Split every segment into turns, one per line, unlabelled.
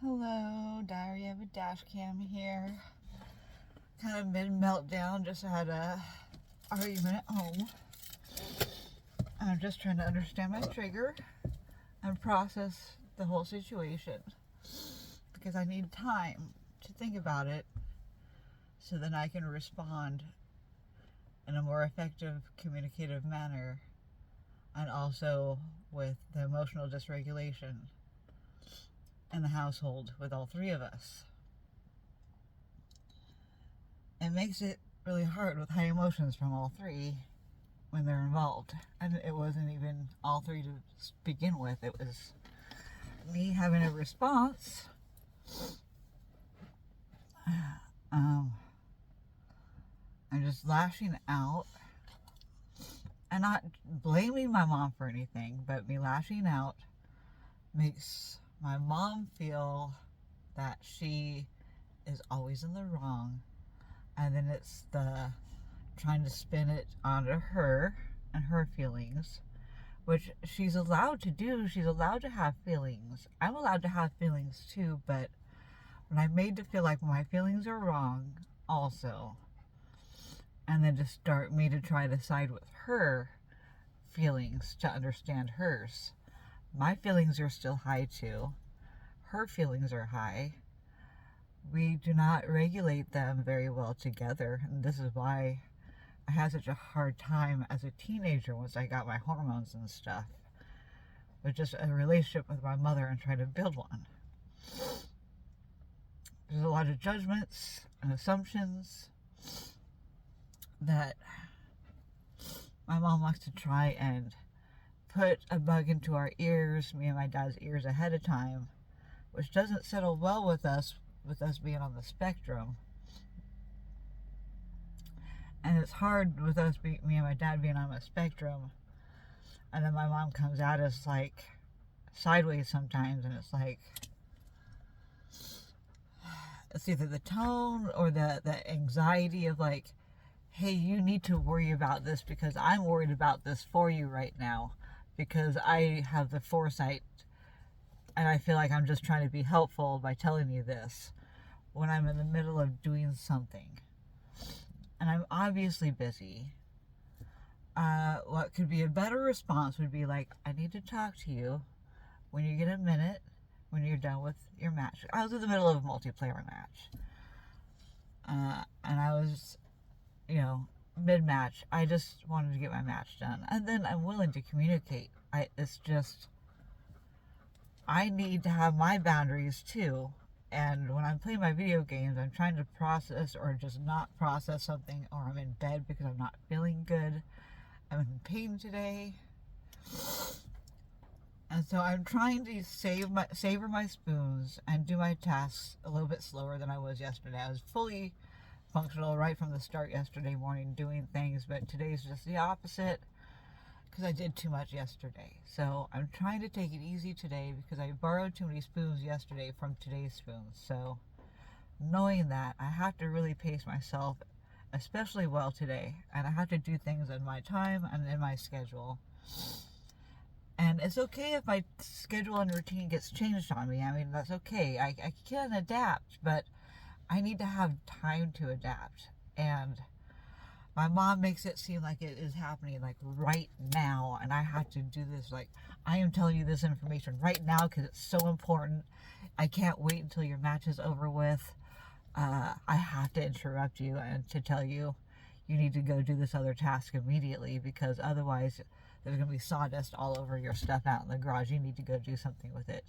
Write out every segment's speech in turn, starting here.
Hello, Diary of a Dash Cam here. Kind of mid-meltdown, just had a argument at home. I'm just trying to understand my trigger and process the whole situation because I need time to think about it so then I can respond in a more effective communicative manner and also with the emotional dysregulation in the household with all three of us. It makes it really hard with high emotions from all three when they're involved. And it wasn't even all three to begin with. It was me having a response. I'm just lashing out and not blaming my mom for anything, but me lashing out makes my mom feel that she is always in the wrong, and then it's the trying to spin it onto her and her feelings, which she's allowed to do. She's allowed to have feelings. I'm allowed to have feelings too, but when I'm made to feel like my feelings are wrong also, and then to start me to try to side with her feelings to understand hers. My feelings are still high too. Her feelings are high. We do not regulate them very well together. And this is why I had such a hard time as a teenager once I got my hormones and stuff. With just a relationship with my mother and trying to build one. There's a lot of judgments and assumptions that my mom likes to try and put a bug into our ears, me and my dad's ears ahead of time, which doesn't settle well with us being on the spectrum. And it's hard with us, me and my dad being on the spectrum, and then my mom comes at us like sideways sometimes, and it's like, it's either the tone or the anxiety of like, hey, you need to worry about this because I'm worried about this for you right now because I have the foresight and I feel like I'm just trying to be helpful by telling you this when I'm in the middle of doing something. And I'm obviously busy. What could be a better response would be like, I need to talk to you when you get a minute, when you're done with your match. I was in the middle of a multiplayer match. And I was, mid-match. I just wanted to get my match done. And then I'm willing to communicate. It's just, I need to have my boundaries too. And when I'm playing my video games, I'm trying to process or just not process something, or I'm in bed because I'm not feeling good. I'm in pain today. And so I'm trying to savor my spoons and do my tasks a little bit slower than I was yesterday. I was fully functional right from the start yesterday morning doing things, but today's just the opposite because I did too much yesterday. So I'm trying to take it easy today because I borrowed too many spoons yesterday from today's spoons. So knowing that, I have to really pace myself especially well today, and I have to do things in my time and in my schedule. And it's okay if my schedule and routine gets changed on me. I mean, that's okay. I can adapt, but I need to have time to adapt. And my mom makes it seem like it is happening like right now, and I have to do this like, I am telling you this information right now because it's so important. I can't wait until your match is over with. I have to interrupt you and to tell you you need to go do this other task immediately because otherwise there's going to be sawdust all over your stuff out in the garage. You need to go do something with it.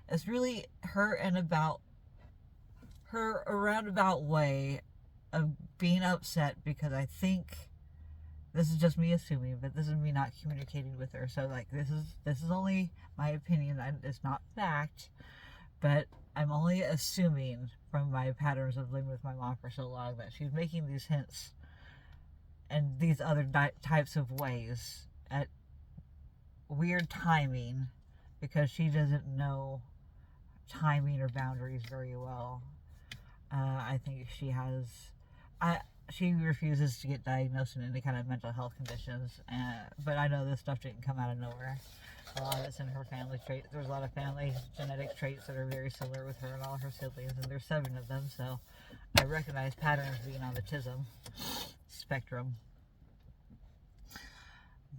It's really her a roundabout way of being upset because I think, this is just me assuming, but this is me not communicating with her. So like, this is only my opinion. It's not fact, but I'm only assuming from my patterns of living with my mom for so long that she's making these hints and these other types of ways at weird timing because she doesn't know timing or boundaries very well. I think she has, she refuses to get diagnosed in any kind of mental health conditions. But I know this stuff didn't come out of nowhere. A lot of it's in her family traits. There's a lot of family genetic traits that are very similar with her and all her siblings, and there's 7 of them, so I recognize patterns being on the autism spectrum.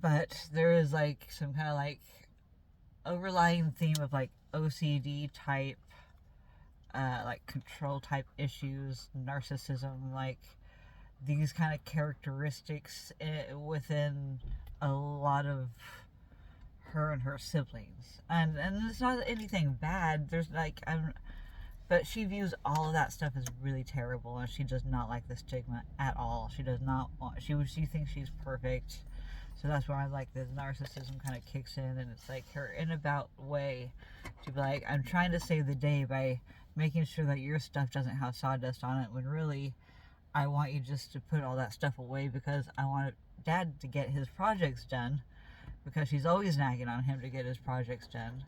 But there is like some kind of like overlying theme of like OCD type, like control type issues, narcissism, like these kind of characteristics within a lot of her and her siblings, and it's not anything bad. There's like but she views all of that stuff as really terrible, and she does not like the stigma at all. She does not want. She thinks she's perfect, so that's why like the narcissism kind of kicks in, and it's like her in about way to be like, I'm trying to save the day by making sure that your stuff doesn't have sawdust on it, when really I want you just to put all that stuff away because I want Dad to get his projects done, because she's always nagging on him to get his projects done.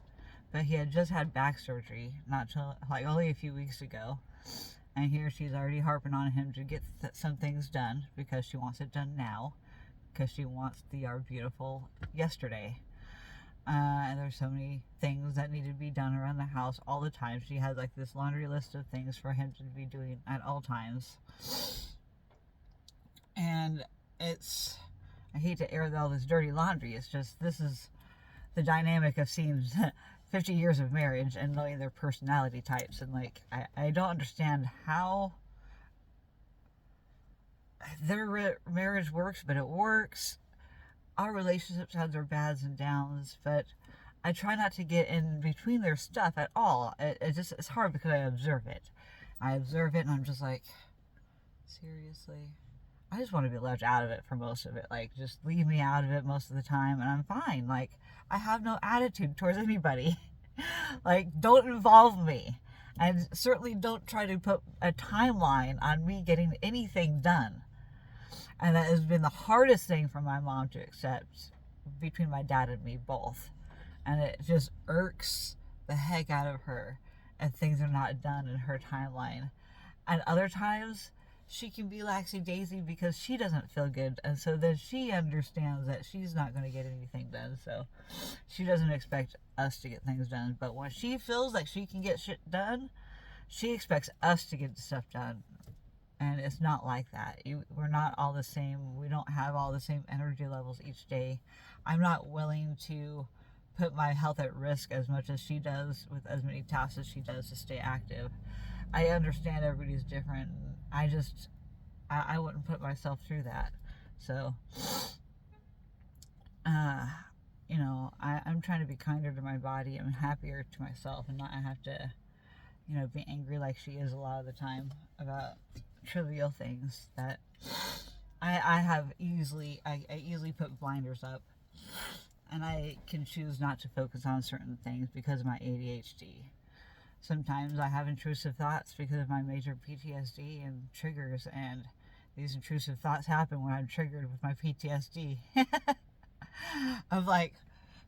But he had just had back surgery, not till like only a few weeks ago, and here she's already harping on him to get some things done because she wants it done now, because she wants the yard beautiful yesterday. And there's so many things that need to be done around the house all the time. She has like this laundry list of things for him to be doing at all times. And it's, I hate to air all this dirty laundry. It's just, this is the dynamic of seeing 50 years of marriage and knowing their personality types. And like, I don't understand how their marriage works, but it works. Our relationships have their bads and downs, but I try not to get in between their stuff at all. It's hard because I observe it. And I'm just like, seriously? I just want to be left out of it for most of it. Like, just leave me out of it most of the time, and I'm fine. Like, I have no attitude towards anybody. Like, don't involve me. And certainly don't try to put a timeline on me getting anything done. And that has been the hardest thing for my mom to accept, between my dad and me both. And it just irks the heck out of her if things are not done in her timeline. And other times, she can be laxy-daisy because she doesn't feel good. And so then she understands that she's not going to get anything done. So she doesn't expect us to get things done. But when she feels like she can get shit done, she expects us to get the stuff done. And it's not like that. We're not all the same. We don't have all the same energy levels each day. I'm not willing to put my health at risk as much as she does with as many tasks as she does to stay active. I understand everybody's different. I wouldn't put myself through that. So, you know, I'm trying to be kinder to my body. I'm happier to myself and not have to, you know, be angry like she is a lot of the time about trivial things that I easily put blinders up, and I can choose not to focus on certain things because of my ADHD. Sometimes I have intrusive thoughts because of my major PTSD and triggers, and these intrusive thoughts happen when I'm triggered with my PTSD of like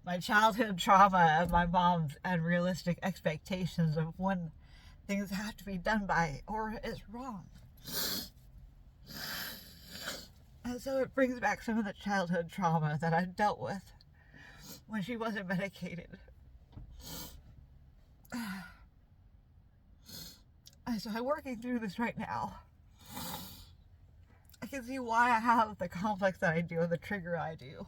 my childhood trauma of my mom's unrealistic expectations of when things have to be done by or it's wrong. And so it brings back some of the childhood trauma that I dealt with when she wasn't medicated. And so I'm working through this right now. I can see why I have the complex that I do and the trigger I do.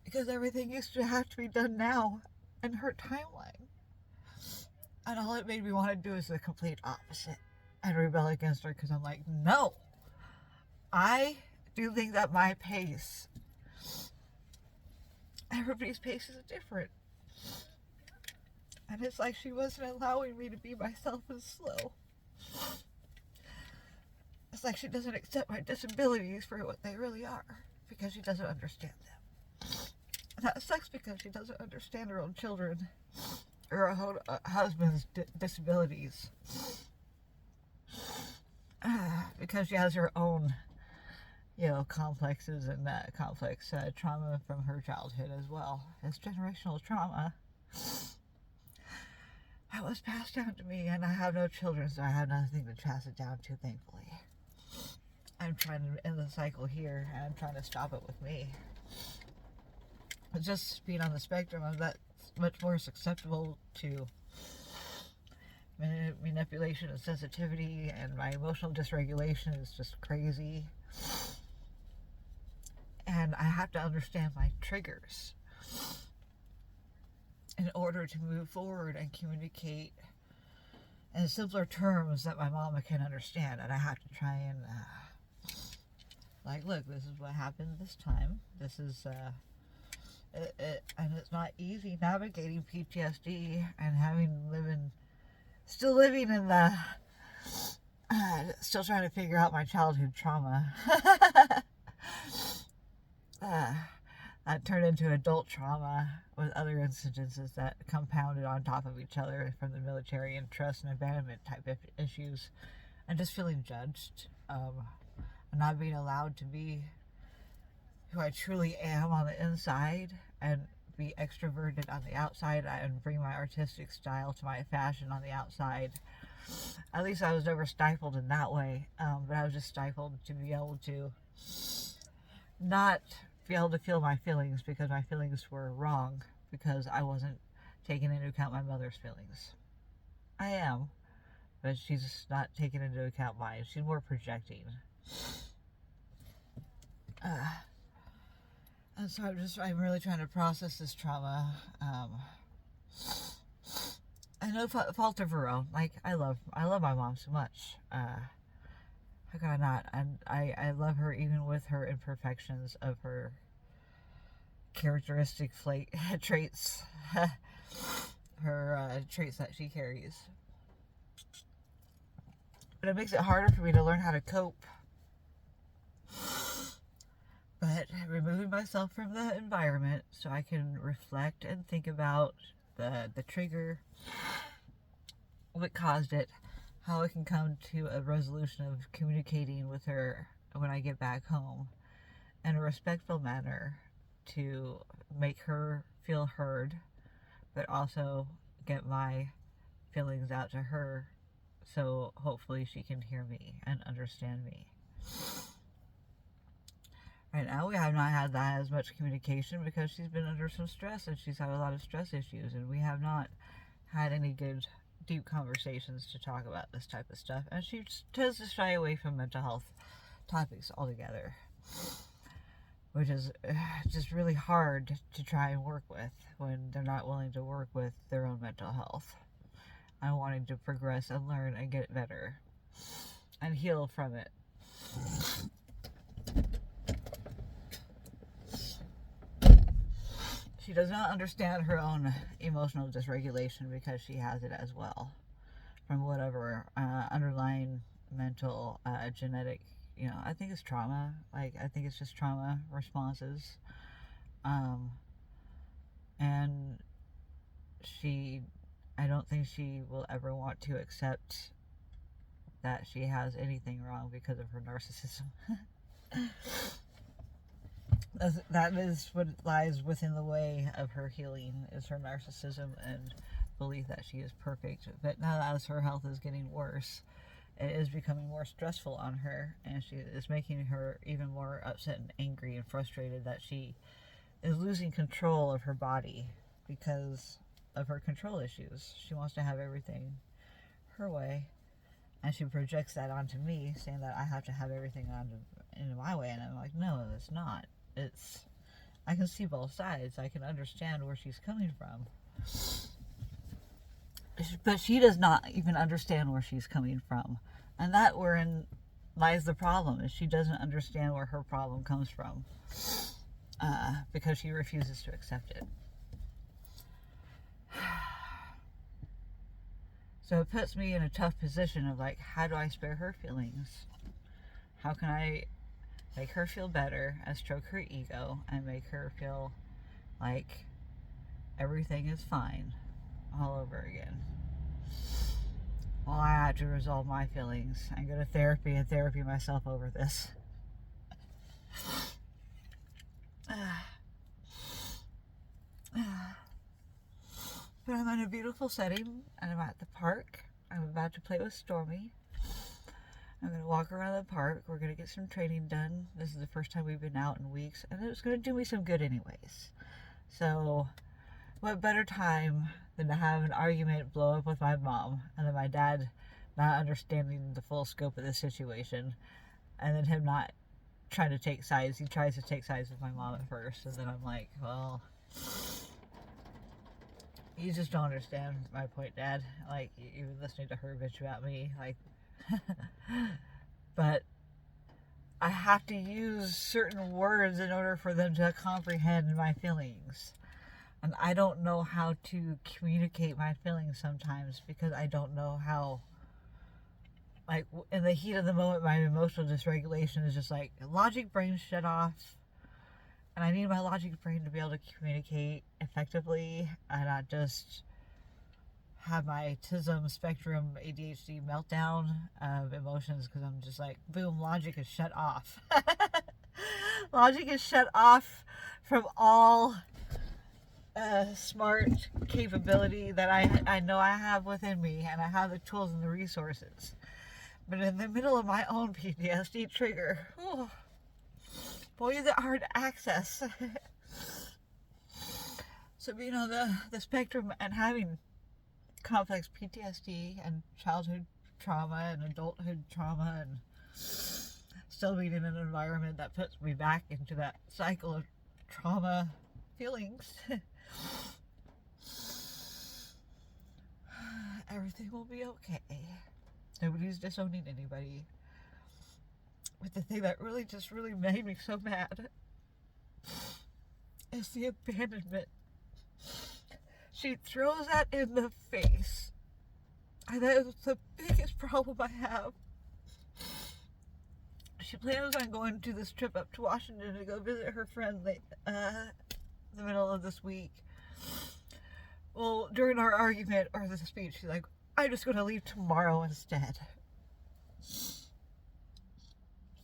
Because everything used to have to be done now in her timeline. And all it made me want to do is the complete opposite and rebel against her, because I'm like, no. I do think that my pace, everybody's pace is different. And it's like she wasn't allowing me to be myself and slow. It's like she doesn't accept my disabilities for what they really are, because she doesn't understand them. And that sucks because she doesn't understand her own children or her own husband's disabilities. Because she has her own, you know, complexes and complex trauma from her childhood as well. It's generational trauma. was passed down to me, and I have no children, so I have nothing to pass it down to, thankfully. I'm trying to end the cycle here, and I'm trying to stop it with me. But just being on the spectrum, I'm that much more susceptible to manipulation and sensitivity, and my emotional dysregulation is just crazy. And I have to understand my triggers in order to move forward and communicate in simpler terms that my mama can understand. And I have to try and look, this is what happened this time. This is and it's not easy navigating PTSD and still living in the still trying to figure out my childhood trauma. That turned into adult trauma with other incidences that compounded on top of each other from the military and trust and abandonment type of issues, and just feeling judged, and not being allowed to be who I truly am on the inside and be extroverted on the outside and bring my artistic style to my fashion on the outside. At least I was never stifled in that way, but I was just stifled to be able to not be able to feel my feelings, because my feelings were wrong, because I wasn't taking into account my mother's feelings. I am, but she's just not taking into account mine. She's more projecting. And so I'm really trying to process this trauma. I know fault of her own. Like, I love my mom so much. How could I not? And I love her even with her imperfections of her characteristic traits, her traits that she carries. But it makes it harder for me to learn how to cope. But removing myself from the environment so I can reflect and think about the trigger, what caused it, how I can come to a resolution of communicating with her when I get back home in a respectful manner to make her feel heard, but also get my feelings out to her so hopefully she can hear me and understand me. Right now we have not had that as much communication because she's been under some stress, and she's had a lot of stress issues, and we have not had any good deep conversations to talk about this type of stuff, and she tends to shy away from mental health topics altogether, which is just really hard to try and work with when they're not willing to work with their own mental health and wanting to progress and learn and get better and heal from it. She does not understand her own emotional dysregulation because she has it as well, from whatever underlying mental genetic, I think it's trauma. I think it's just trauma responses. And I don't think she will ever want to accept that she has anything wrong because of her narcissism. That is what lies within the way of her healing, is her narcissism and belief that she is perfect. But now as her health is getting worse, it is becoming more stressful on her, and she is making her even more upset and angry and frustrated that she is losing control of her body because of her control issues. She wants to have everything her way, and she projects that onto me, saying that I have to have everything in my way, and I'm like, no, it's not. I can see both sides. I can understand where she's coming from. But she does not even understand where she's coming from. And that wherein lies the problem, is she doesn't understand where her problem comes from. Because she refuses to accept it. So it puts me in a tough position of how do I spare her feelings? How can I make her feel better and stroke her ego and make her feel like everything is fine all over again? Well, I have to resolve my feelings and go to therapy and therapy myself over this. But I'm in a beautiful setting, and I'm at the park. I'm about to play with Stormy. I'm going to walk around the park. We're going to get some training done. This is the first time we've been out in weeks, and it was going to do me some good anyways. So, what better time than to have an argument blow up with my mom, and then my dad not understanding the full scope of the situation, and then him not trying to take sides. He tries to take sides with my mom at first, and then I'm like, well, you just don't understand my point, Dad. Like, you're listening to her bitch about me. Like, but I have to use certain words in order for them to comprehend my feelings. And I don't know how to communicate my feelings sometimes because I don't know how. Like, in the heat of the moment, my emotional dysregulation is just like, logic brain shut off. And I need my logic brain to be able to communicate effectively and not just have my autism spectrum ADHD meltdown of emotions, because I'm just like, boom, logic is shut off. Logic is shut off from all smart capability that I know I have within me, and I have the tools and the resources. But in the middle of my own PTSD trigger, boy, is it hard to access. So being on the spectrum and having complex PTSD and childhood trauma and adulthood trauma, and still being in an environment that puts me back into that cycle of trauma feelings, everything will be okay. Nobody's disowning anybody. But the thing that really made me so mad is the abandonment. She throws that in the face. And that is the biggest problem I have. She plans on going to this trip up to Washington to go visit her friend the middle of this week. Well, during our argument or the speech, she's like, I'm just going to leave tomorrow instead.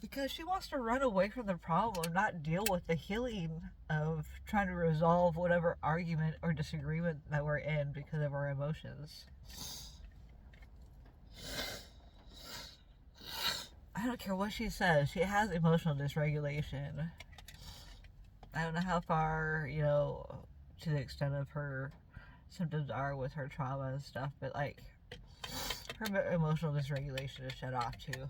Because she wants to run away from the problem, not deal with the healing of trying to resolve whatever argument or disagreement that we're in because of our emotions. I don't care what she says. She has emotional dysregulation. I don't know how far, to the extent of her symptoms are with her trauma and stuff, but like, her emotional dysregulation is shut off too.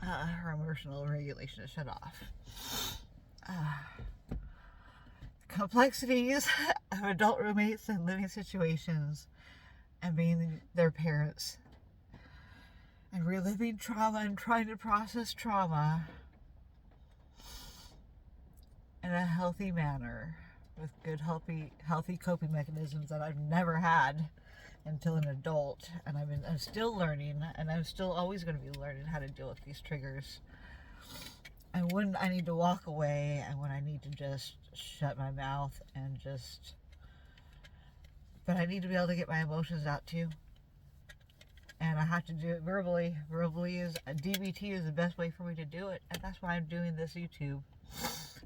Her emotional regulation is shut off. Complexities of adult roommates and living situations and being their parents and reliving trauma and trying to process trauma in a healthy manner with good, healthy coping mechanisms that I've never had until an adult, and I'm still learning, and I'm still always going to be learning how to deal with these triggers, and when I need to walk away and when I need to just shut my mouth and but I need to be able to get my emotions out too, and I have to do it verbally. DBT is the best way for me to do it, and that's why I'm doing this YouTube.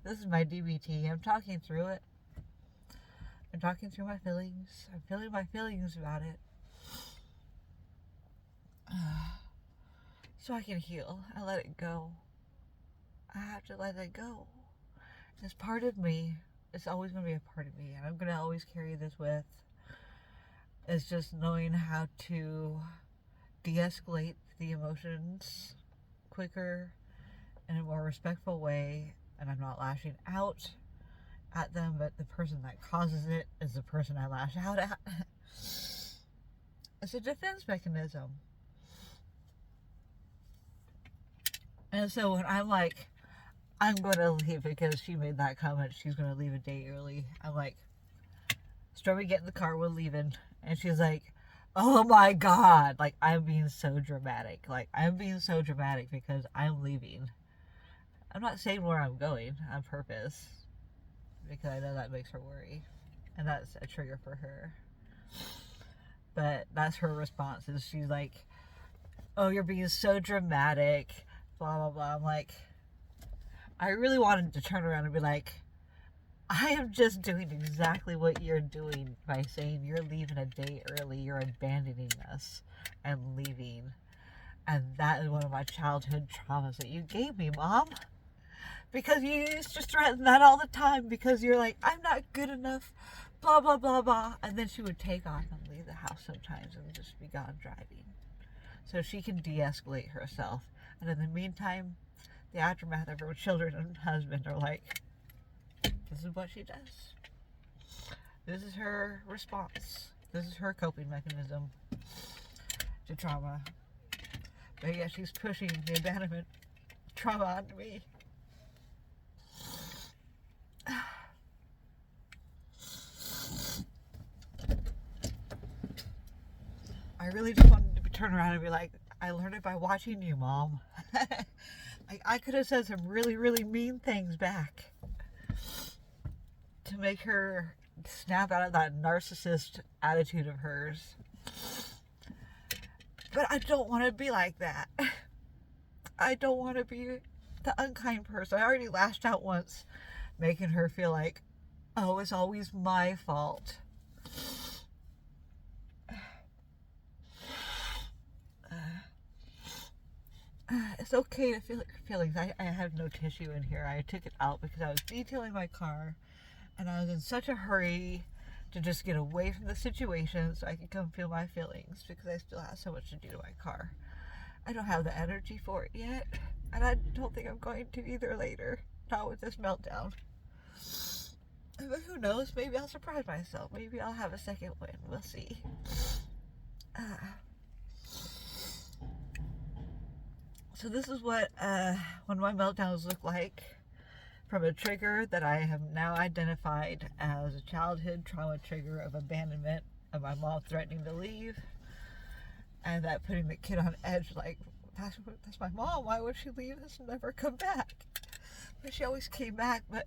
This is my DBT. I'm talking through it. I'm talking through my feelings. I'm feeling my feelings about it. So I can heal. I let it go. I have to let it go. It's part of me. It's always going to be a part of me. And I'm going to always carry this with. It's just knowing how to de-escalate the emotions quicker in a more respectful way. And I'm not lashing out at them, but the person that causes it is the person I lash out at. It's a defense mechanism. And so when I'm like, I'm going to leave because she made that comment, she's going to leave a day early, I'm like, Stormy, get in the car, we're leaving. And she's like, oh my God. Like, I'm being so dramatic. Because I'm leaving. I'm not saying where I'm going on purpose, because I know that makes her worry, and that's a trigger for her. But that's her response, is she's like, oh, you're being so dramatic, blah blah blah. I'm like, I really wanted to turn around and be like, I am just doing exactly what you're doing by saying you're leaving a day early, you're abandoning us and leaving. And that is one of my childhood traumas that you gave me, Mom. Because you used to threaten that all the time because you're like, I'm not good enough, blah, blah, blah, blah. And then she would take off and leave the house sometimes and just be gone driving. So she can de-escalate herself. And in the meantime, the aftermath of her children and husband are like, this is what she does. This is her response. This is her coping mechanism to trauma. But yeah, she's pushing the abandonment trauma onto me. I really just wanted to turn around and be like, I learned it by watching you, Mom. I could have said some really, really mean things back to make her snap out of that narcissist attitude of hers. But I don't want to be like that. I don't want to be the unkind person. I already lashed out once, making her feel like, oh, it's always my fault. It's okay to feel your feelings. I have no tissue in here. I took it out because I was detailing my car and I was in such a hurry to just get away from the situation so I could come feel my feelings because I still have so much to do to my car. I don't have the energy for it yet, and I don't think I'm going to either later. Not with this meltdown. But who knows? Maybe I'll surprise myself. Maybe I'll have a second win. We'll see. So this is what one of my meltdowns look like from a trigger that I have now identified as a childhood trauma trigger of abandonment, of my mom threatening to leave, and that putting the kid on edge, like, that's my mom, why would she leave us and never come back? But she always came back, but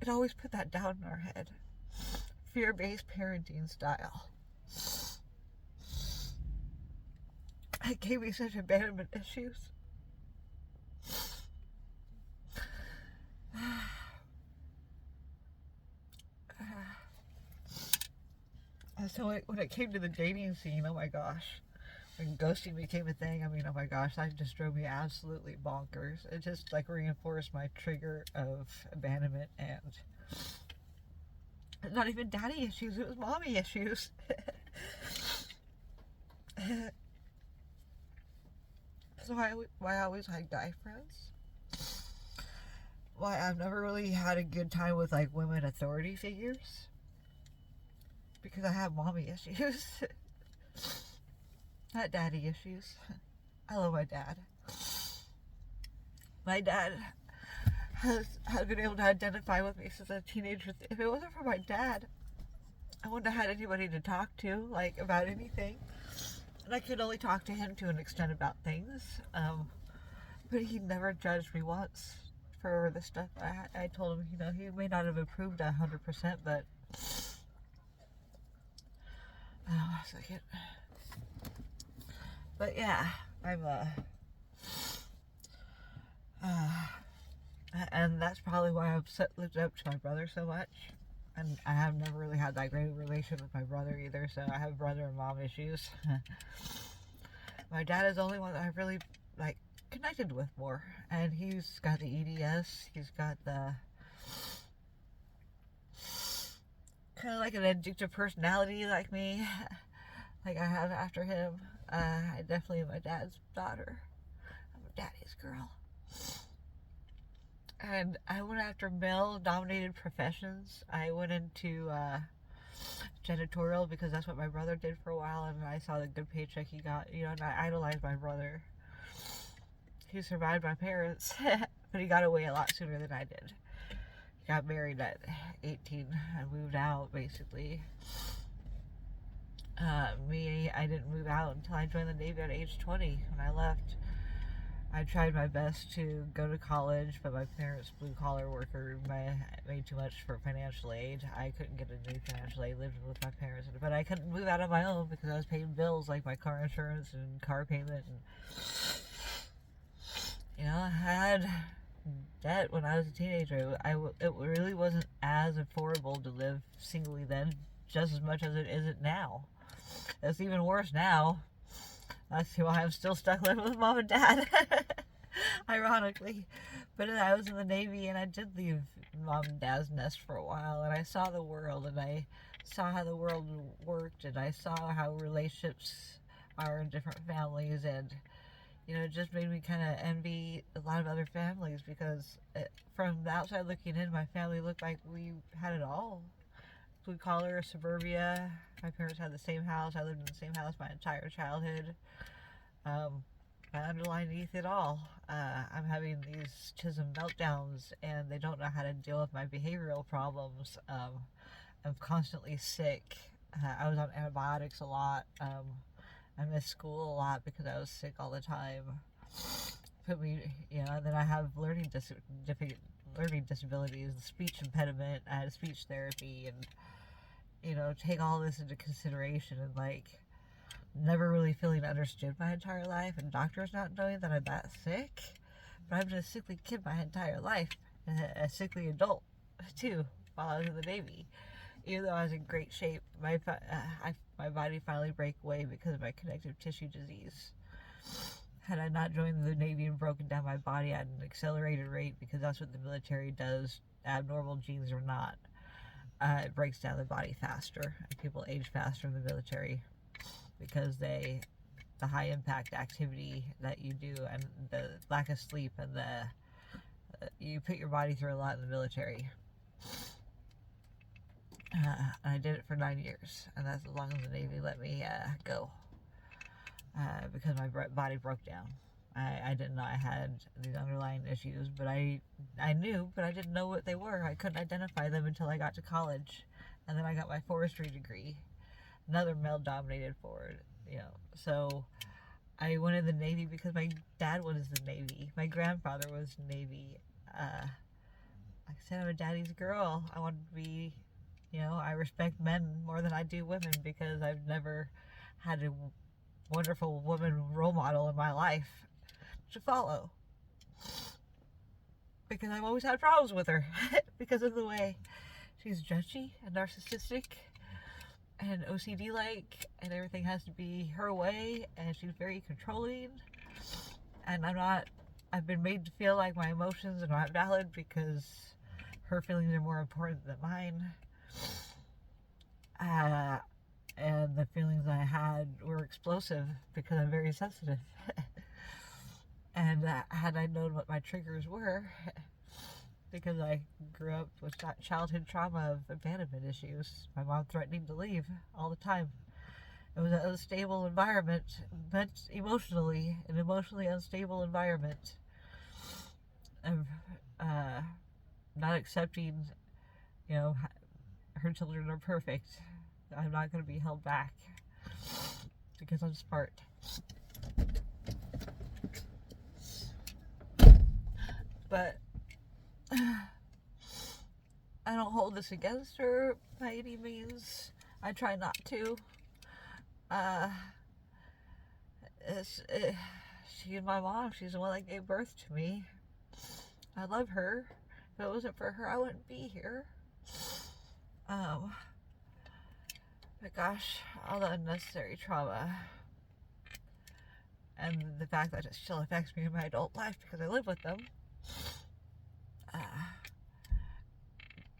it always put that down in our head. Fear-based parenting style. It gave me such abandonment issues. And so when it came to the dating scene, oh my gosh, when ghosting became a thing, I mean, oh my gosh, that just drove me absolutely bonkers. It just like reinforced my trigger of abandonment, and not even daddy issues, it was mommy issues. So why I always had guy friends? Why I've never really had a good time with like women authority figures? Because I have mommy issues. Not daddy issues. I love my dad. My dad has been able to identify with me since I was a teenager. If it wasn't for my dad, I wouldn't have had anybody to talk to, like, about anything. And I could only talk to him to an extent about things. But he never judged me once for the stuff I told him. You know, he may not have approved 100%, but... Oh, a second. But yeah, I'm and that's probably why I've looked up to my brother so much. And I have never really had that great a relationship with my brother either, so I have brother and mom issues. My dad is the only one that I've really, like, connected with more. And he's got the EDS, he's got the kind of like an addictive personality like me, like I have after him. I definitely am my dad's daughter. I'm a daddy's girl. And I went after male-dominated professions. I went into janitorial because that's what my brother did for a while, and I saw the good paycheck he got, you know, and I idolized my brother. He survived my parents, but he got away a lot sooner than I did. He got married at 18 and moved out, basically. I didn't move out until I joined the Navy at age 20. When I left, I tried my best to go to college, but my parents, blue-collar worker, made too much for financial aid. I couldn't get a new financial aid living with my parents, but I couldn't move out on my own because I was paying bills like my car insurance and car payment. And, you know, I had debt when I was a teenager. It really wasn't as affordable to live singly then, just as much as it isn't now. It's even worse now. That's why I'm still stuck living with mom and dad. Ironically. But I was in the Navy and I did leave mom and dad's nest for a while, and I saw the world, and I saw how the world worked, and I saw how relationships are in different families, and it just made me kind of envy a lot of other families, because from the outside looking in, my family looked like we had it all. Blue collar, suburbia. My parents had the same house. I lived in the same house my entire childhood. Underneath it all, I'm having these Chisholm meltdowns, and they don't know how to deal with my behavioral problems. I'm constantly sick. I was on antibiotics a lot. I missed school a lot because I was sick all the time. Put me, and then I have learning disabilities, speech impediment. I had speech therapy, and take all this into consideration, and never really feeling understood my entire life, and doctors not knowing that I'm that sick. But I've been a sickly kid my entire life, a sickly adult too, while I was in the Navy. Even though I was in great shape, my body finally broke away because of my connective tissue disease. Had I not joined the Navy and broken down my body at an accelerated rate, because that's what the military does, abnormal genes or not, it breaks down the body faster, and people age faster in the military because the high impact activity that you do, and the lack of sleep, and you put your body through a lot in the military. I did it for 9 years, and that's as long as the Navy let me go, because my body broke down. I didn't know I had these underlying issues, but I knew, but I didn't know what they were. I couldn't identify them until I got to college, and then I got my forestry degree, another male-dominated forward, So I went in the Navy because my dad was in the Navy. My grandfather was in the Navy. Like I said, I'm a daddy's girl. I wanted to be, I respect men more than I do women, because I've never had a wonderful woman role model in my life to follow. Because I've always had problems with her because of the way she's judgy and narcissistic and OCD-like, and everything has to be her way, and she's very controlling, and I've been made to feel like my emotions are not valid because her feelings are more important than mine, and the feelings I had were explosive because I'm very sensitive. And had I known what my triggers were, because I grew up with childhood trauma of abandonment issues, my mom threatening to leave all the time. It was an unstable environment, emotionally, an emotionally unstable environment. Of not accepting, her children are perfect. I'm not going to be held back because I'm smart. But I don't hold this against her by any means. I try not to. She's my mom. She's the one that gave birth to me. I love her. If it wasn't for her, I wouldn't be here. But gosh, all the unnecessary trauma, and the fact that it still affects me in my adult life because I live with them.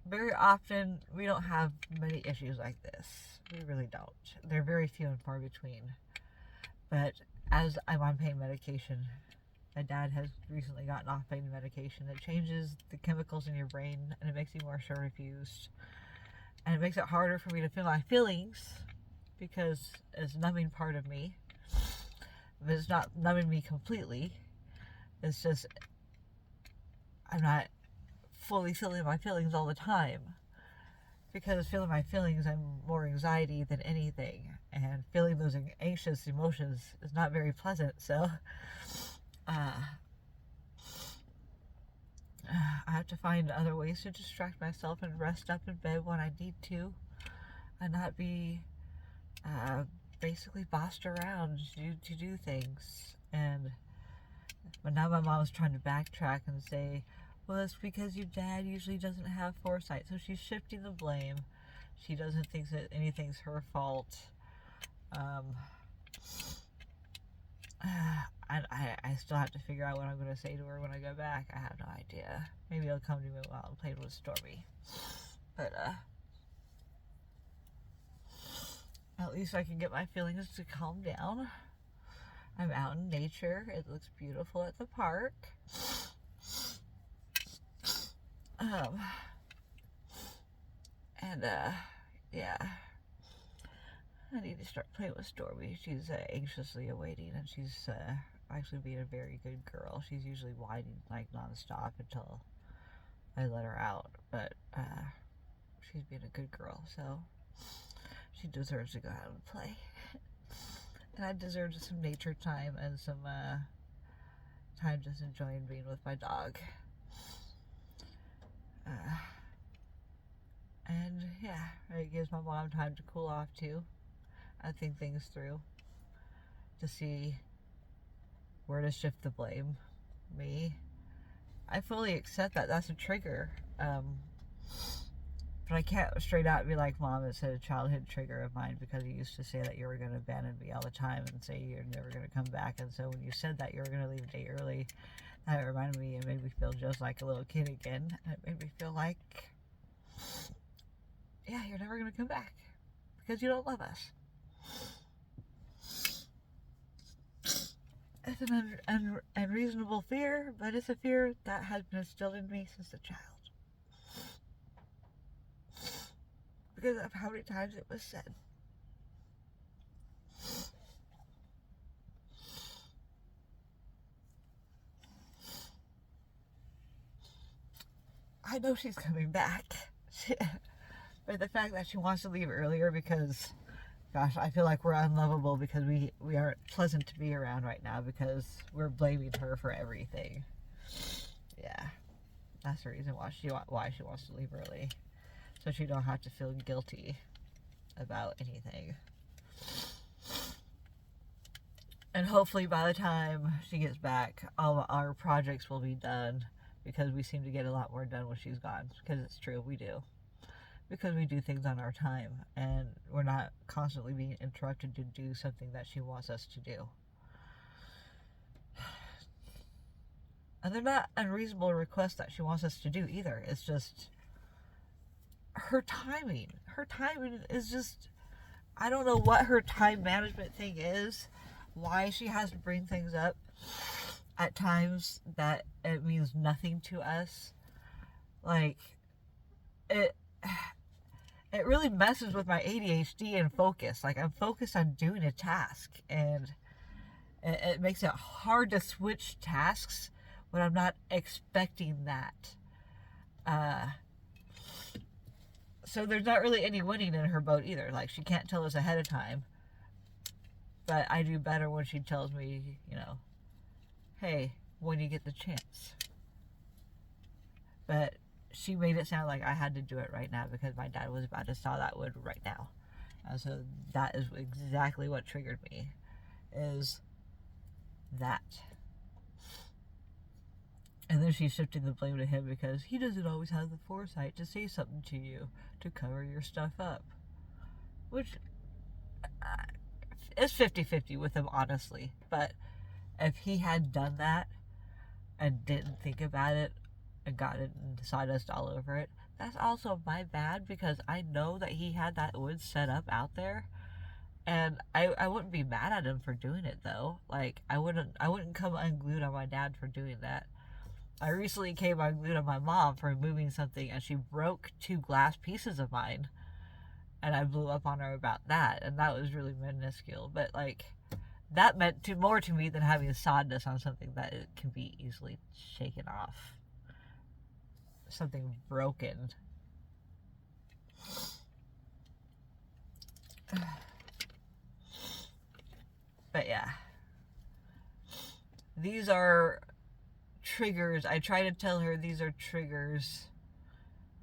Very often, we don't have many issues like this. We really don't. They're very few and far between. But as I'm on pain medication, my dad has recently gotten off pain medication. It changes the chemicals in your brain, and it makes you more short fused. And it makes it harder for me to feel my feelings, because it's numbing part of me. But it's not numbing me completely. It's just, I'm not fully feeling my feelings all the time, because feeling my feelings, I'm more anxiety than anything, and feeling those anxious emotions is not very pleasant. So I have to find other ways to distract myself and rest up in bed when I need to, and not be basically bossed around to do things. And But now my mom's trying to backtrack and say, well, it's because your dad usually doesn't have foresight. So she's shifting the blame. She doesn't think that anything's her fault. I still have to figure out what I'm going to say to her when I go back. I have no idea. Maybe he'll come to me while I'm playing with Stormy. But, at least I can get my feelings to calm down. I'm out in nature. It looks beautiful at the park. Yeah. I need to start playing with Stormy. She's anxiously awaiting, and she's actually being a very good girl. She's usually whining like nonstop until I let her out, but she's being a good girl, so she deserves to go out and play. And I deserve some nature time and some time just enjoying being with my dog. And yeah, it gives my mom time to cool off too. I think things through to see where to shift the blame. Me. I fully accept that that's a trigger. But I can't straight out be like, Mom, it's a childhood trigger of mine because you used to say that you were going to abandon me all the time and say you're never going to come back. And so when you said that you were going to leave a day early, that reminded me, it made me feel just like a little kid again. And it made me feel like, yeah, you're never going to come back because you don't love us. It's an unreasonable fear, but it's a fear that has been instilled in me since a child. Because of how many times it was said. I know she's coming back. But the fact that she wants to leave earlier because, gosh, I feel like we're unlovable because we aren't pleasant to be around right now because we're blaming her for everything. Yeah, that's the reason why she wants to leave early. So she don't have to feel guilty about anything. And hopefully by the time she gets back, all of our projects will be done because we seem to get a lot more done when she's gone. Because it's true, we do. Because we do things on our time and we're not constantly being interrupted to do something that she wants us to do. And they're not unreasonable requests that she wants us to do either. It's just her timing. Her timing is just, I don't know what her time management thing is. Why she has to bring things up at times that it means nothing to us. Like, it really messes with my ADHD and focus. Like, I'm focused on doing a task, and it makes it hard to switch tasks when I'm not expecting that. So there's not really any winning in her boat either. Like, she can't tell us ahead of time. But I do better when she tells me, you know, hey, when you get the chance. But she made it sound like I had to do it right now because my dad was about to saw that wood right now. And so that is exactly what triggered me, is that. And then she shifted the blame to him because he doesn't always have the foresight to say something to you to cover your stuff up. Which is 50-50 with him, honestly. But if he had done that and didn't think about it and got it and sawdust all over it, that's also my bad because I know that he had that wood set up out there. And I wouldn't be mad at him for doing it though. Like, I wouldn't come unglued on my dad for doing that. I recently came unglued on my mom for moving something and she broke 2 glass pieces of mine. And I blew up on her about that. And that was really minuscule. But like, that meant more to me than having sawdust on something that it can be easily shaken off. Something broken. But yeah. These are triggers. I try to tell her these are triggers,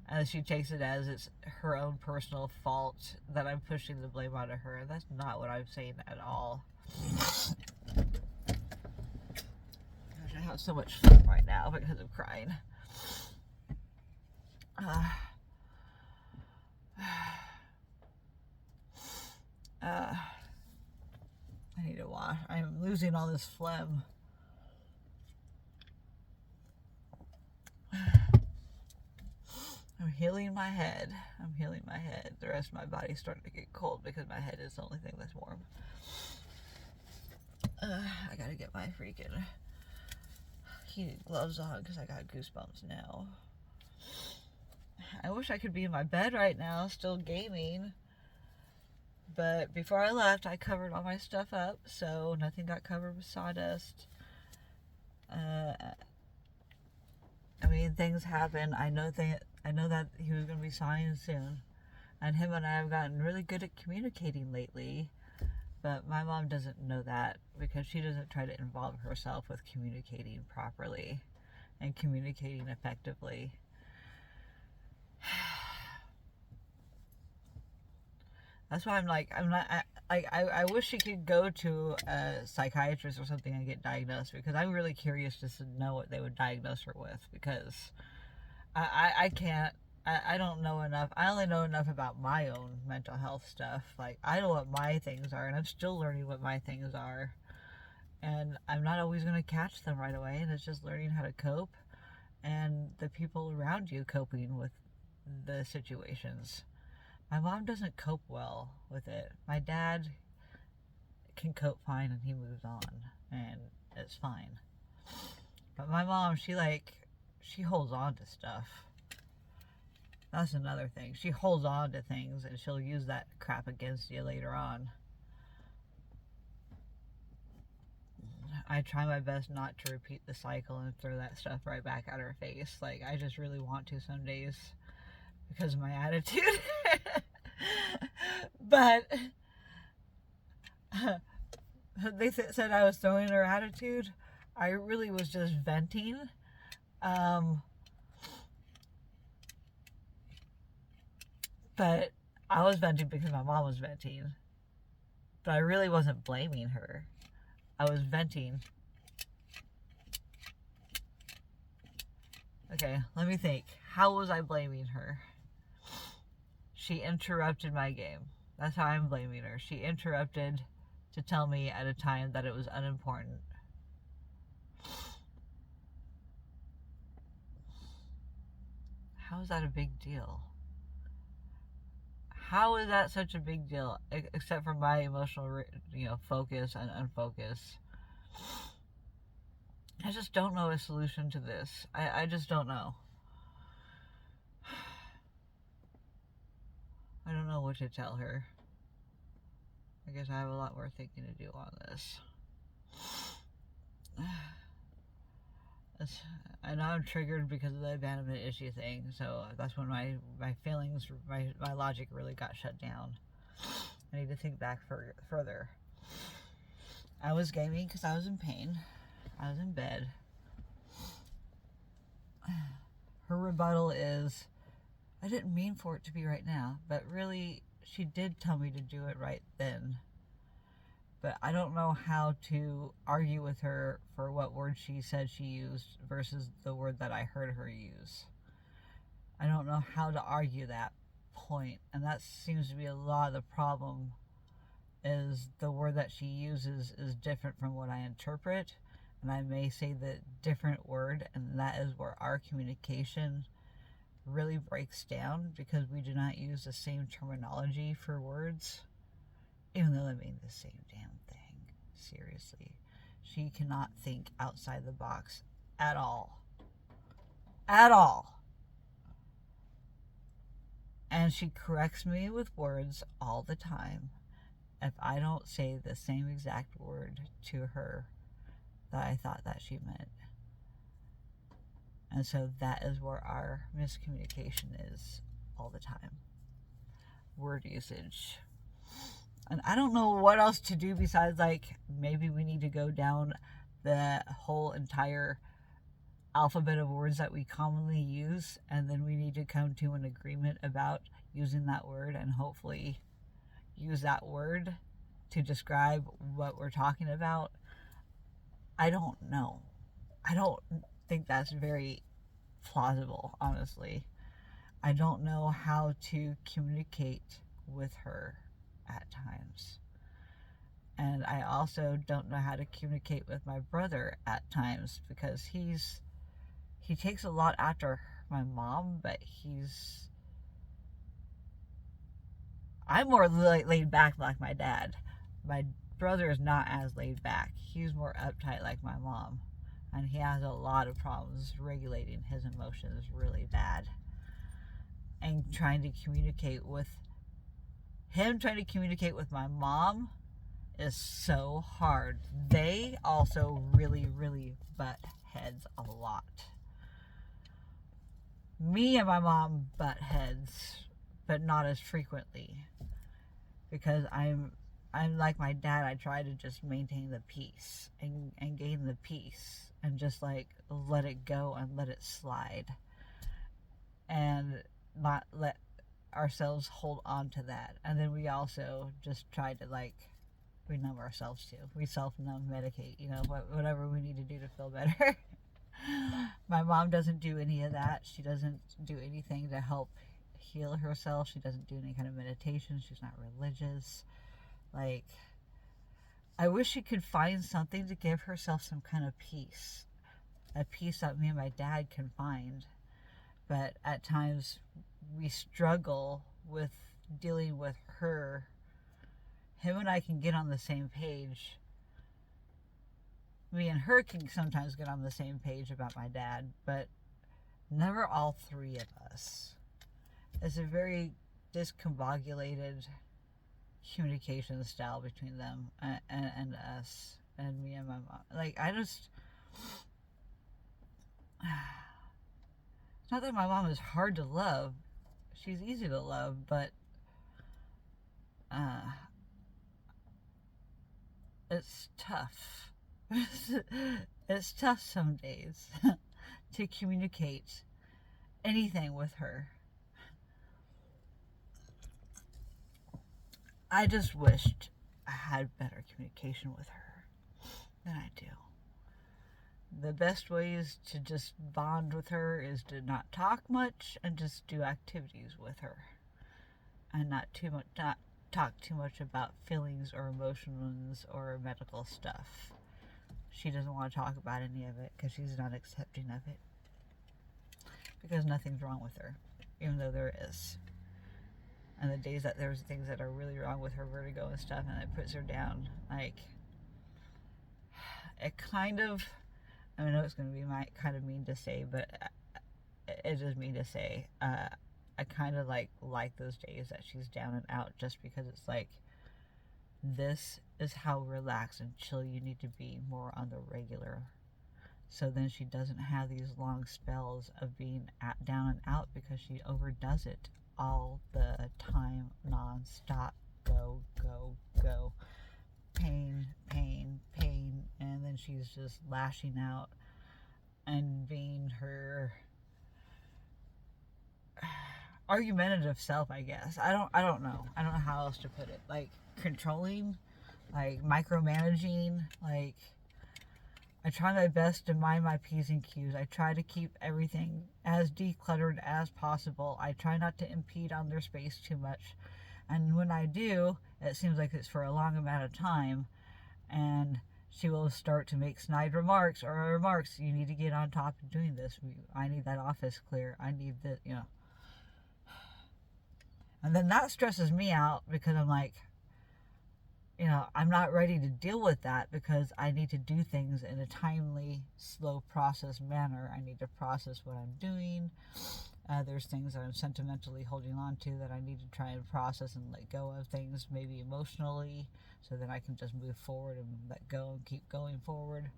and she takes it as it's her own personal fault that I'm pushing the blame onto her, and that's not what I'm saying at all. Gosh, I have so much fun right now because of crying. I need to wash. I'm losing all this phlegm. I'm healing my head. The rest of my body's starting to get cold because my head is the only thing that's warm. I gotta get my freaking heated gloves on because I got goosebumps now. I wish I could be in my bed right now, still gaming. But before I left, I covered all my stuff up, so nothing got covered with sawdust. I mean, things happen. I know that he was going to be signing soon. And him and I have gotten really good at communicating lately. But my mom doesn't know that because she doesn't try to involve herself with communicating properly and communicating effectively. That's why I wish she could go to a psychiatrist or something and get diagnosed, because I'm really curious just to know what they would diagnose her with, because I can't, I don't know enough. I only know enough about my own mental health stuff. Like, I know what my things are, and I'm still learning what my things are. And I'm not always going to catch them right away, and it's just learning how to cope and the people around you coping with the situations. My mom doesn't cope well with it. My dad can cope fine and he moves on and it's fine. But my mom, she holds on to stuff. That's another thing. She holds on to things and she'll use that crap against you later on. I try my best not to repeat the cycle and throw that stuff right back at her face. Like, I just really want to some days because of my attitude. But they said I was throwing her attitude. I really was just venting. But I was venting because my mom was venting. But I really wasn't blaming her. I was venting. Okay, let me think. How was I blaming her? She interrupted my game. That's how I'm blaming her. She interrupted to tell me at a time that it was unimportant. How is that a big deal? How is that such a big deal? Except for my emotional, focus and unfocus. I just don't know a solution to this. I just don't know. I don't know what to tell her. I guess I have a lot more thinking to do on this. I know I'm triggered because of the abandonment issue thing, so that's when my feelings, my logic really got shut down. I need to think back further. I was gaming because I was in pain. I was in bed. Her rebuttal is, I didn't mean for it to be right now, but really, she did tell me to do it right then. But I don't know how to argue with her for what word she said she used versus the word that I heard her use. I don't know how to argue that point. And that seems to be a lot of the problem, is the word that she uses is different from what I interpret. And I may say the different word, and that is where our communication really breaks down, because we do not use the same terminology for words, even though they mean the same damn thing. Seriously, she cannot think outside the box at all. And she corrects me with words all the time if I don't say the same exact word to her that I thought that she meant. And so that is where our miscommunication is all the time. Word usage. And I don't know what else to do besides, maybe we need to go down the whole entire alphabet of words that we commonly use, and then we need to come to an agreement about using that word, and hopefully use that word to describe what we're talking about. I don't know. I don't think that's very plausible, honestly. I don't know how to communicate with her at times. And I also don't know how to communicate with my brother at times because he takes a lot after my mom, but I'm more laid back like my dad. My brother is not as laid back. He's more uptight like my mom. And he has a lot of problems regulating his emotions really bad. And trying to communicate with my mom is so hard. They also really, really butt heads a lot. Me and my mom butt heads, but not as frequently. Because I'm like my dad. I try to just maintain the peace and gain the peace and just like let it go and let it slide and not let ourselves hold on to that. And then we also just try to like we numb ourselves too. We self-numb, medicate, whatever we need to do to feel better. My mom doesn't do any of that. She doesn't do anything to help heal herself. She doesn't do any kind of meditation. She's not religious. Like, I wish she could find something to give herself some kind of peace. A peace that me and my dad can find. But at times, we struggle with dealing with her. Him and I can get on the same page. Me and her can sometimes get on the same page about my dad, but never all three of us. It's a very discombobulated communication style between them and us and me and my mom. Like, it's not that my mom is hard to love. She's easy to love, but it's tough. It's tough some days to communicate anything with her. I just wished I had better communication with her than I do. The best way is to just bond with her is to not talk much and just do activities with her, and not talk too much about feelings or emotions or medical stuff. She doesn't want to talk about any of it because she's not accepting of it, because nothing's wrong with her, even though there is. And the days that there's things that are really wrong with her vertigo and stuff, and it puts her down, like, it kind of, I know it's going to be kind of mean to say, but it is mean to say, I kind of like those days that she's down and out, just because it's like, this is how relaxed and chill you need to be more on the regular. So then she doesn't have these long spells of being down and out, because she overdoes it all the time, non-stop, go, go, go, pain, pain, pain, and then she's just lashing out and being her argumentative self, I guess. I don't know. I don't know how else to put it. Like, controlling, like micromanaging, like, I try my best to mind my P's and Q's. I try to keep everything as decluttered as possible. I try not to impede on their space too much. And when I do, it seems like it's for a long amount of time. And she will start to make snide remarks, you need to get on top of doing this. I need that office clear. I need this, And then that stresses me out, because I'm like, I'm not ready to deal with that, because I need to do things in a timely, slow process manner. I need to process what I'm doing. There's things that I'm sentimentally holding on to that I need to try and process and let go of things, maybe emotionally, so that I can just move forward and let go and keep going forward.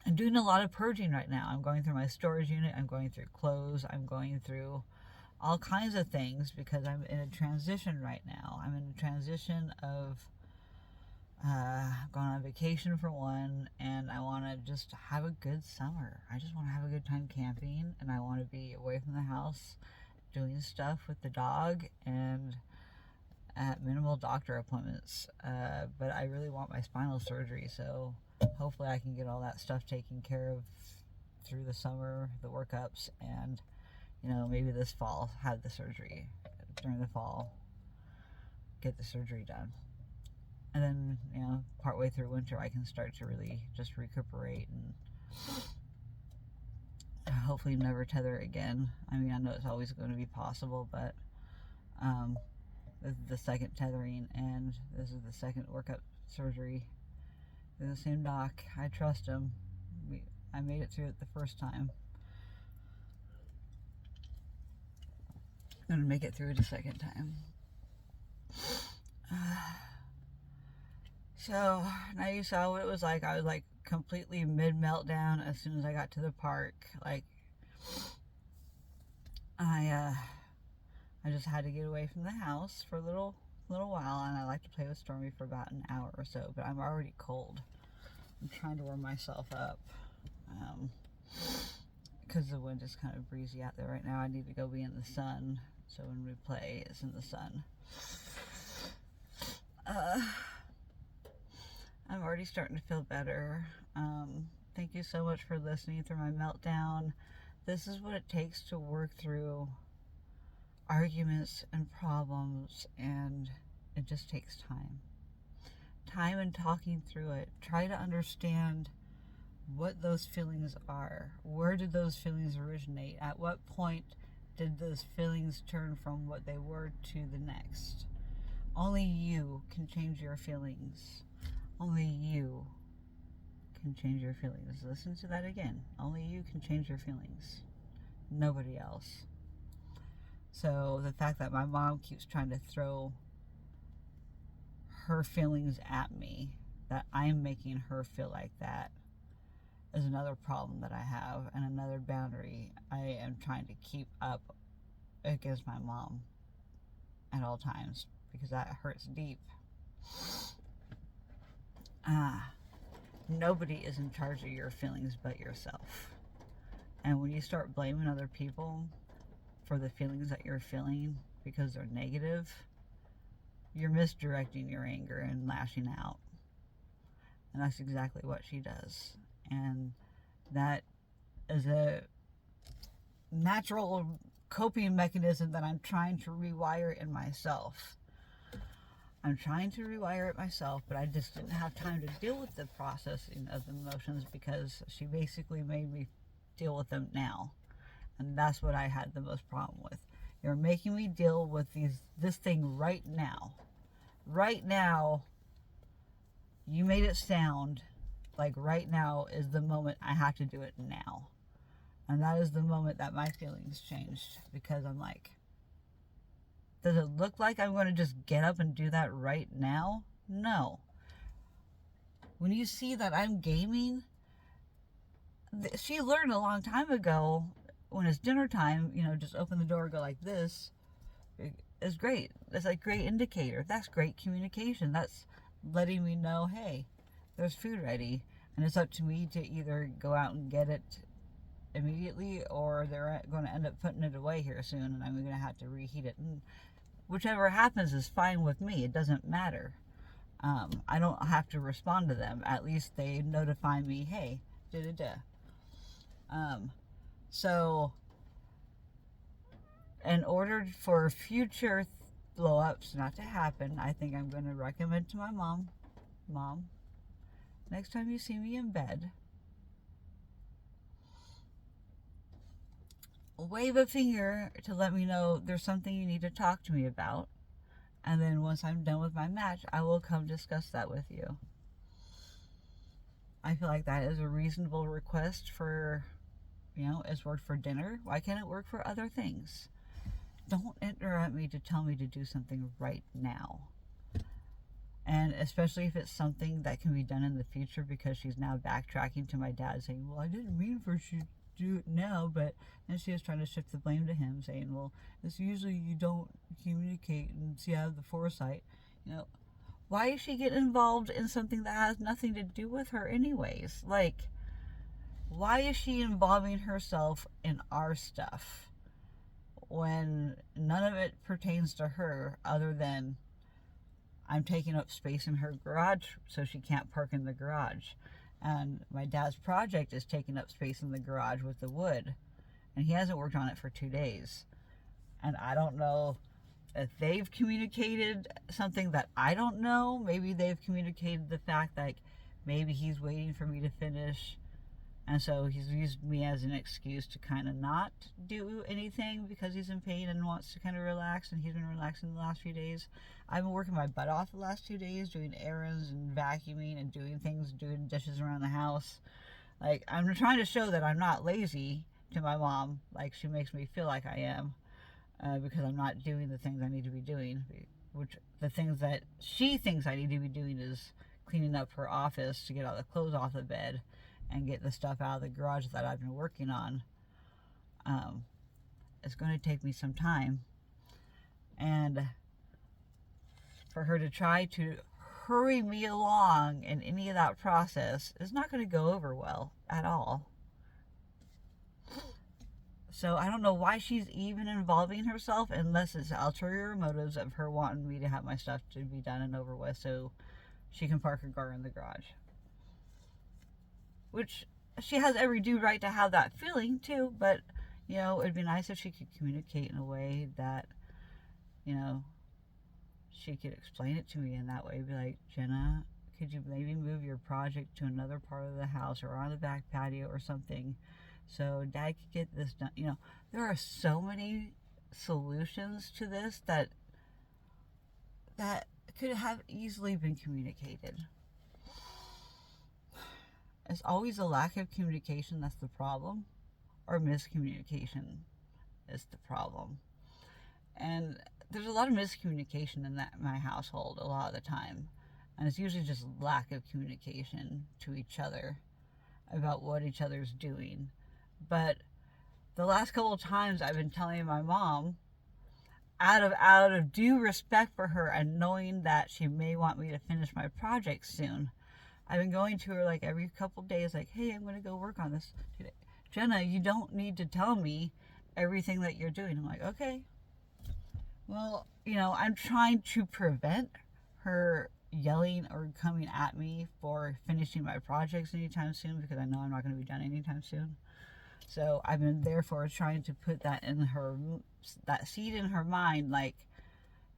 I'm doing a lot of purging right now. I'm going through my storage unit. I'm going through clothes. I'm going through all kinds of things, because I'm in a transition right now. I'm in a transition of going on vacation for one, and I want to just have a good summer. I just want to have a good time camping, and I want to be away from the house doing stuff with the dog and at minimal doctor appointments. But I really want my spinal surgery, so hopefully I can get all that stuff taken care of through the summer, the workups, and, you know, maybe this fall have the surgery during the fall, get the surgery done. And then, you know, partway through winter, I can start to really just recuperate and hopefully never tether again. I mean, I know it's always going to be possible, but this is the second tethering, and this is the second workup surgery. They're the same doc. I trust him. I made it through it the first time. I'm going to make it through it a second time. So, now you saw what it was like. I was like completely mid-meltdown as soon as I got to the park. Like, I just had to get away from the house for a little while, and I like to play with Stormy for about an hour or so, but I'm already cold. I'm trying to warm myself up, because the wind is kind of breezy out there right now. I need to go be in the sun, so when we play, it's in the sun. I'm already starting to feel better. Thank you so much for listening through my meltdown. This is what it takes to work through arguments and problems, and it just takes time. Time and talking through it. Try to understand what those feelings are. Where did those feelings originate? At what point did those feelings turn from what they were to the next? Only you can change your feelings. Only you can change your feelings. Listen to that again. Only you can change your feelings. Nobody else. So the fact that my mom keeps trying to throw her feelings at me, that I'm making her feel like that, is another problem that I have, and another boundary I am trying to keep up against my mom at all times, because that hurts deep. Nobody is in charge of your feelings but yourself. And when you start blaming other people for the feelings that you're feeling because they're negative, you're misdirecting your anger and lashing out. And that's exactly what she does. And that is a natural coping mechanism that I'm trying to rewire in myself. I'm trying to rewire it myself, but I just didn't have time to deal with the processing of the emotions, because she basically made me deal with them now. And that's what I had the most problem with. You're making me deal with this thing right now. Right now, you made it sound like right now is the moment I have to do it now. And that is the moment that my feelings changed, because I'm like, does it look like I'm going to just get up and do that right now? No. When you see that I'm gaming, she learned a long time ago, when it's dinner time, you know, just open the door, go like this. It's great. It's a great indicator. That's great communication. That's letting me know, hey, there's food ready. And it's up to me to either go out and get it immediately, or they're going to end up putting it away here soon, and I'm going to have to reheat it. And whichever happens is fine with me. It doesn't matter. I don't have to respond to them. At least they notify me, hey, so in order for future blow-ups not to happen, I think I'm going to recommend to my mom, next time you see me in bed, wave a finger to let me know there's something you need to talk to me about. And then once I'm done with my match, I will come discuss that with you. I feel like that is a reasonable request for, you know, it's worked for dinner. Why can't it work for other things? Don't interrupt me to tell me to do something right now. And especially if it's something that can be done in the future, because she's now backtracking to my dad saying, well, I didn't mean for she to do it now, but then she was trying to shift the blame to him, saying, well, it's usually you don't communicate and see, I have the foresight. You know, why is she getting involved in something that has nothing to do with her anyways? Like, why is she involving herself in our stuff when none of it pertains to her, other than I'm taking up space in her garage so she can't park in the garage? And my dad's project is taking up space in the garage with the wood, and he hasn't worked on it for 2 days. And I don't know if they've communicated something that I don't know. Maybe they've communicated the fact that maybe he's waiting for me to finish, and so he's used me as an excuse to kind of not do anything because he's in pain and wants to kind of relax, and he's been relaxing the last few days. I've been working my butt off the last 2 days, doing errands and vacuuming and doing things, doing dishes around the house. Like, I'm trying to show that I'm not lazy to my mom, like she makes me feel like I am, because I'm not doing the things I need to be doing, which the things that she thinks I need to be doing is cleaning up her office to get all the clothes off the bed and get the stuff out of the garage that I've been working on. It's going to take me some time, and for her to try to hurry me along in any of that process is not going to go over well at all. So I don't know why she's even involving herself, unless it's ulterior motives of her wanting me to have my stuff to be done and over with so she can park her car in the garage. Which she has every due right to have that feeling too, but you know, it'd be nice if she could communicate in a way that, you know, she could explain it to me in that way. Be like, Jenna, could you maybe move your project to another part of the house or on the back patio or something so Dad could get this done? You know, there are so many solutions to this that could have easily been communicated. It's always a lack of communication that's the problem, or miscommunication is the problem. And there's a lot of miscommunication in my household a lot of the time, and it's usually just lack of communication to each other about what each other's doing. But the last couple of times I've been telling my mom, out of due respect for her and knowing that she may want me to finish my project soon, I've been going to her like every couple of days, like, hey, I'm going to go work on this today. Jenna, you don't need to tell me everything that you're doing. I'm like, okay. Well, you know, I'm trying to prevent her yelling or coming at me for finishing my projects anytime soon, because I know I'm not going to be done anytime soon. So I've been therefore trying to put that in her, that seed in her mind, like,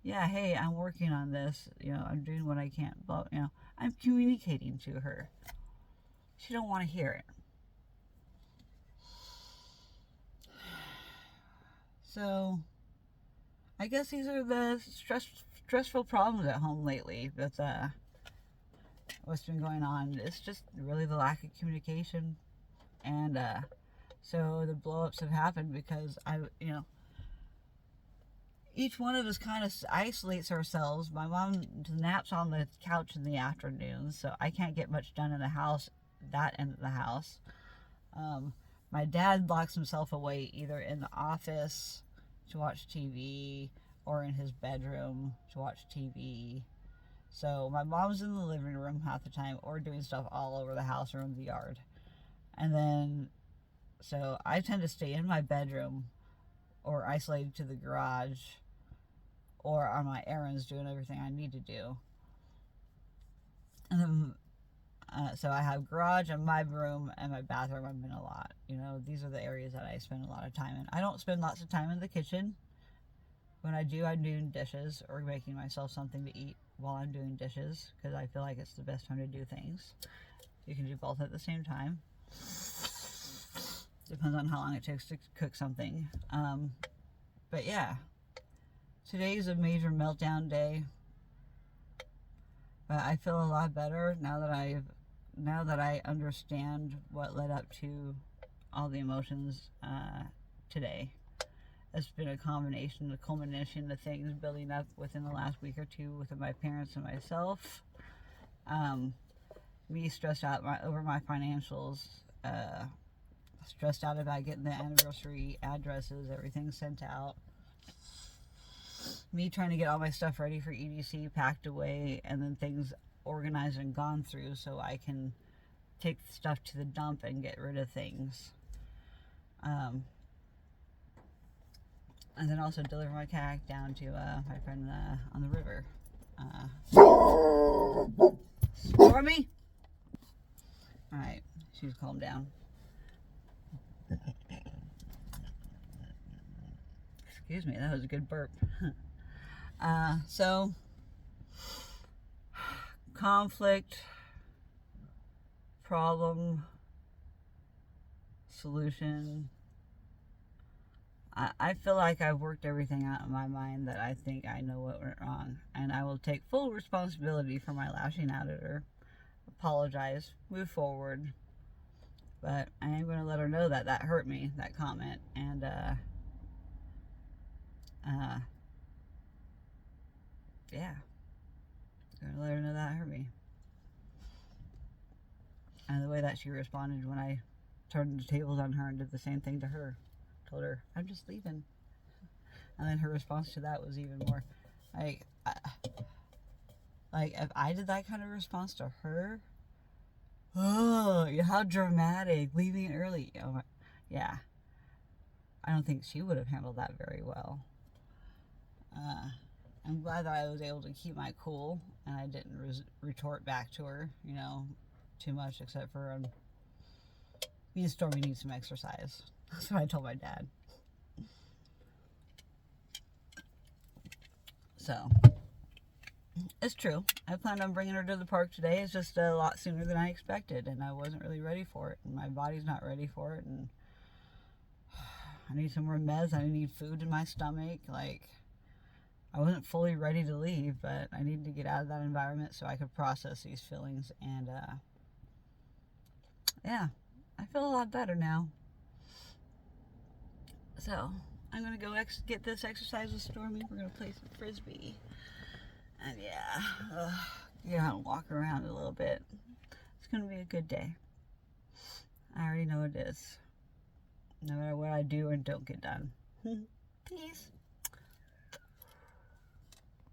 yeah, hey, I'm working on this, you know, I'm doing what I can, but, you know, I'm communicating to her. She don't want to hear it. So I guess these are the stressful problems at home lately with what's been going on. It's just really the lack of communication, and so the blow-ups have happened because you know, each one of us kind of isolates ourselves. My mom naps on the couch in the afternoons, so I can't get much done in the house, that end of the house. My dad locks himself away either in the office to watch TV or in his bedroom to watch TV. So my mom's in the living room half the time or doing stuff all over the house or in the yard. And then, so I tend to stay in my bedroom or isolated to the garage or on my errands doing everything I need to do. And then so I have garage and my room and my bathroom. I'm in a lot. You know, these are the areas that I spend a lot of time in. I don't spend lots of time in the kitchen. When I do, I'm doing dishes or making myself something to eat while I'm doing dishes, because I feel like it's the best time to do things. You can do both at the same time. Depends on how long it takes to cook something. But yeah, today's a major meltdown day. But I feel a lot better now that I understand what led up to all the emotions today. It's been a culmination of things building up within the last week or two with my parents and myself. Me stressed out over my financials, stressed out about getting the anniversary addresses, everything sent out. Me trying to get all my stuff ready for EDC, packed away, and then things organized and gone through so I can take stuff to the dump and get rid of things. And then also deliver my cat down to my friend on the river. Stormy? Alright, she's calmed down. Excuse me, that was a good burp. So, conflict, problem, solution. I feel like I've worked everything out in my mind that I think I know what went wrong. And I will take full responsibility for my lashing out at her. Apologize, move forward. But I am going to let her know that that hurt me, that comment. And, yeah. Going to let her know that hurt me. And the way that she responded when I turned the tables on her and did the same thing to her. Told her, I'm just leaving. And then her response to that was even more like, if I did that kind of response to her, oh, how dramatic, leaving early. Oh, yeah. I don't think she would have handled that very well. I'm glad that I was able to keep my cool and I didn't retort back to her, you know, too much, except for me and Stormy need some exercise. That's what I told my dad. So, it's true. I planned on bringing her to the park today. It's just a lot sooner than I expected, and I wasn't really ready for it, and my body's not ready for it, and I need some more meds. I need food in my stomach. Like, I wasn't fully ready to leave, but I needed to get out of that environment so I could process these feelings, and yeah, I feel a lot better now. So, I'm going to go get this exercise with Stormy. We're going to play some Frisbee. And yeah, get out and walk around a little bit. It's going to be a good day. I already know it is. No matter what I do or don't get done. Peace.